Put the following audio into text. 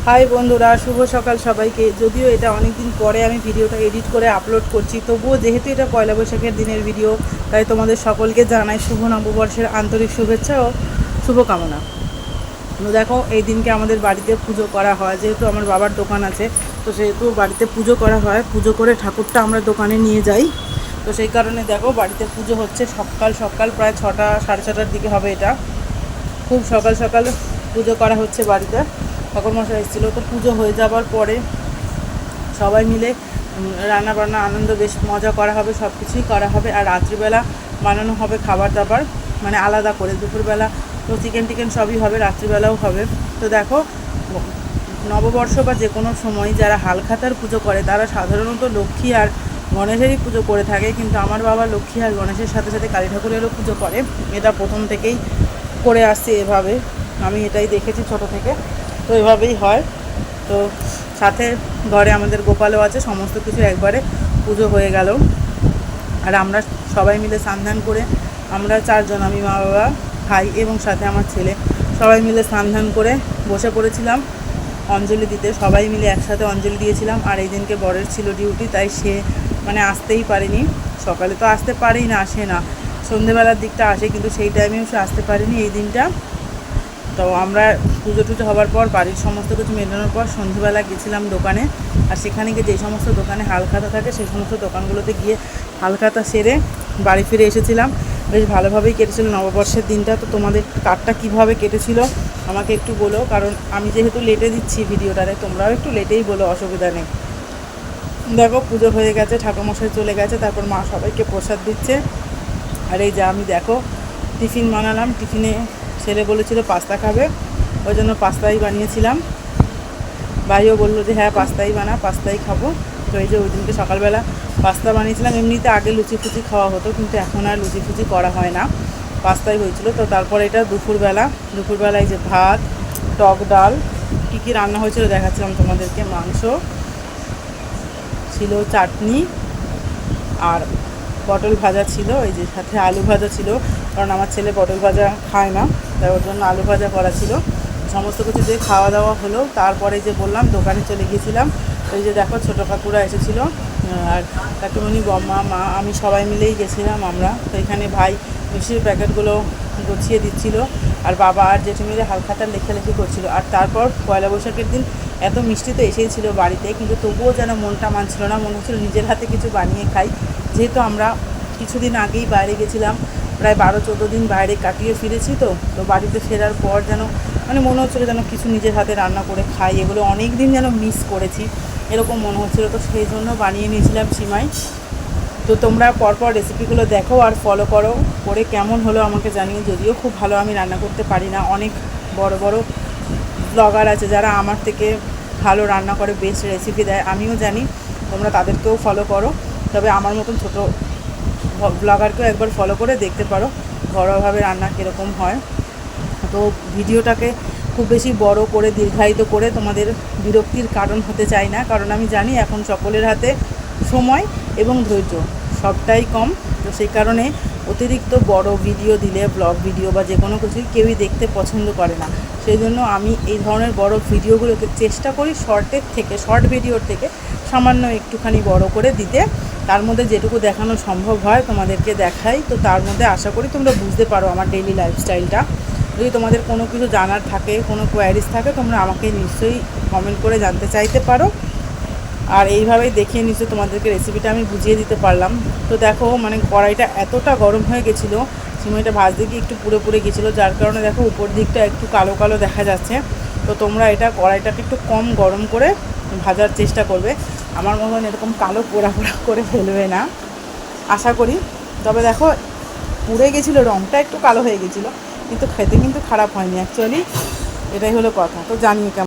High বন্ধুরা, শুভ সকাল সবাইকে। যদিও এটা অনেক দিন পরে আমি ভিডিওটা এডিট করে আপলোড করছি, তবুও যেহেতু এটা পয়লা বৈশাখের দিনের ভিডিও, তাই তোমাদের সকলকে জানাই শুভ নববর্ষের আন্তরিক শুভেচ্ছা ও শুভকামনা। তো দেখো, এই দিনকে আমাদের বাড়িতে পুজো করা হয়। যেহেতু আমার বাবার দোকান আছে, তো সেহেতু বাড়িতে পুজো করা হয়। পুজো করে ঠাকুরটা আমরা দোকানে নিয়ে যাই। তো সেই কারণে দেখো, বাড়িতে পুজো হচ্ছে সকাল সকাল, প্রায় 6টা 6:30টার দিকে হবে এটা। খুব সকাল সকাল পুজো করা হচ্ছে বাড়িতে। ঠাকুরমশাই এসেছিলো, তো পুজো হয়ে যাবার পরে সবাই মিলে রান্না বান্না আনন্দ, বেশ মজা করা হবে, সব কিছুই করা হবে। আর রাত্রিবেলা বানানো হবে খাবার দাবার, মানে আলাদা করে। দুপুরবেলা তো চিকেন সবই হবে, রাত্রিবেলাও হবে। তো দেখো, নববর্ষ বা যে কোনো সময় যারা হালখাতার পুজো করে তারা সাধারণত লক্ষ্মী আর গণেশেরই পুজো করে থাকে, কিন্তু আমার বাবা লক্ষ্মী আর গণেশের সাথে সাথে কালী ঠাকুরেরও পুজো করে। এটা প্রথম থেকেই করে আসছে এভাবে, আমি এটাই দেখেছি ছোট থেকে, তো এভাবেই হয়। তো সাথে ঘরে আমাদের গোপালও আছে, সমস্ত কিছু একবারে পুজো হয়ে গেল। আর আমরা সবাই মিলে স্নান করে, আমরা 4 জন, আমি, মা, বাবা, ভাই এবং সাথে আমার ছেলে, সবাই মিলে স্নান করে বসে পড়েছিলাম অঞ্জলি দিতে। সবাই মিলে একসাথে অঞ্জলি দিয়েছিলাম। আর এই দিনকে বরের ছিল ডিউটি, তাই সে আসতেই পারেনি। সকালে তো আসতে পারেই না, আসে না, সন্ধেবেলার দিকটা আসে, কিন্তু সেই টাইমেও সে আসতে পারেনি এই দিনটা। তো আমরা পুজো টুজো হওয়ার পর, বাড়ির সমস্ত কিছু মেটানোর পর সন্ধ্যেবেলা গেছিলাম দোকানে। আর সেখানে গিয়ে যে সমস্ত দোকানে হালখাতা থাকে, সেই সমস্ত দোকানগুলোতে গিয়ে হালখাতা সেরে বাড়ি ফিরে এসেছিলাম। বেশ ভালোভাবেই কেটেছিল নববর্ষের দিনটা। তো তোমাদের কার্ডটা কীভাবে কেটেছিল আমাকে একটু বলো, কারণ আমি যেহেতু লেটে দিচ্ছি ভিডিওটারে, তোমরাও একটু লেটেই বলো, অসুবিধা নেই। দেখো, পুজো হয়ে গেছে, ঠাকুরমশাই চলে গেছে, তারপর মা সবাইকে প্রসাদ দিচ্ছে। আর এই যে আমি দেখো টিফিন বানালাম। টিফিনে ছেলে বলেছিল পাস্তা খাবে, ওই জন্য পাস্তাই বানিয়েছিলাম। ভাইও বললো যে হ্যাঁ পাস্তাই বানা, পাস্তাই খাবো। তো এই যে ওই দিনকে সকালবেলা পাস্তা বানিয়েছিলাম। এমনিতে আগে লুচি ফুচি খাওয়া হতো, কিন্তু এখন আর লুচি ফুচি করা হয় না, পাস্তাই হয়েছিল। তো তারপর এটা দুপুরবেলায় যে ভাত, টক ডাল, কী কী রান্না হয়েছিল দেখাচ্ছিলাম তোমাদেরকে। মাংস ছিল, চাটনি, আর পটল ভাজা ছিল। এই যে সাথে আলু ভাজা ছিল, কারণ আমার ছেলে পটল ভাজা খায় না, তাই ওর জন্য আলু ভাজা করা ছিল। সমস্ত কিছু দিয়ে খাওয়া দাওয়া হলো। তারপরে যে বললাম দোকানে চলে গিয়েছিলাম। ওই যে দেখো ছোটো কাকুরা এসেছিলো, আর কাকিমণি, বম্মা, মা, আমি সবাই মিলেই গেছিলাম আমরা। তো এখানে ভাই মিষ্টির প্যাকেটগুলো গুছিয়ে দিচ্ছিল, আর বাবা আর জেঠু মিলে হালখাতার লেখালেখি করছিল। আর তারপর পয়লা বৈশাখের দিন এত মিষ্টি তো এসেই ছিল বাড়িতে, কিন্তু তবুও যেন মনটা মানছিল না, মনে হচ্ছিল নিজের হাতে কিছু বানিয়ে খাই। যেহেতু আমরা কিছুদিন আগেই বাইরে গেছিলাম, প্রায় 12-14 দিন বাইরে কাটিয়ে ফিরেছি। তো বাড়িতে ফেরার পর যেন মনে হচ্ছিলো যেন কিছু নিজের হাতে রান্না করে খাই, এগুলো অনেক দিন যেন মিস করেছি, এরকম মনে হচ্ছিলো। তো সেই জন্য বানিয়ে নিয়েছিলাম সিমাই। তো তোমরা পরপর রেসিপিগুলো দেখো আর ফলো করো, করে কেমন হলো আমাকে জানিয়ে। যদিও খুব ভালো আমি রান্না করতে পারি না, অনেক বড় বড় ব্লগার আছে যারা আমার থেকে ভালো রান্না করে, বেস্ট রেসিপি দেয়, আমিও জানি। তোমরা তাদেরকেও ফলো করো, তবে আমার মতন ছোটো ব্লগারকেও একবার ফলো করে দেখতে পারো ঘরোয়াভাবে রান্না কীরকম হয়। তো ভিডিওটাকে খুব বেশি বড় করে, দীর্ঘায়িত করে তোমাদের বিরক্তির কারণ হতে চাই না, কারণ আমি জানি এখন সকলের হাতে সময় এবং ধৈর্য সবটাই কম। তো সেই কারণে অতিরিক্ত বড় ভিডিও দিলে, ব্লগ ভিডিও বা যে কোনো কিছুই কেউই দেখতে পছন্দ করে না। সেই জন্য আমি এই ধরনের বড় ভিডিওগুলোকে চেষ্টা করি শর্ট ভিডিওর থেকে সামান্য একটুখানি বড় করে দিতে। তার মধ্যে যেটুকু দেখানো সম্ভব হয় তোমাদেরকে দেখাই। তো তার মধ্যে আশা করি তোমরা বুঝতে পারো আমার ডেইলি লাইফস্টাইলটা। যদি তোমাদের কোনো কিছু জানার থাকে, কোনো কোয়ারিজ থাকে, তোমরা আমাকে নিশ্চয়ই কমেন্ট করে জানতে চাইতে পারো। আর এইভাবেই দেখিয়ে নিশ্চয়ই তোমাদেরকে রেসিপিটা আমি বুঝিয়ে দিতে পারলাম। তো দেখো, কড়াইটা এতটা গরম হয়ে গেছিলো, সিমাইটা ভাজতে গিয়ে একটু পুড়ে গেছিলো, যার কারণে দেখো উপর দিকটা একটু কালো কালো দেখা যাচ্ছে। তো তোমরা কড়াইটাকে একটু কম গরম করে ভাজার চেষ্টা করবে, আমার মতন এরকম কালো পোড়া করে ফেলবে না আশা করি। তবে দেখো, পুড়ে গেছিলো, রঙটা একটু কালো হয়ে গেছিলো, কিন্তু খেতে কিন্তু খারাপ হয়নি অ্যাকচুয়ালি, এটাই হলো কথা। তো জানিয়ে কেমন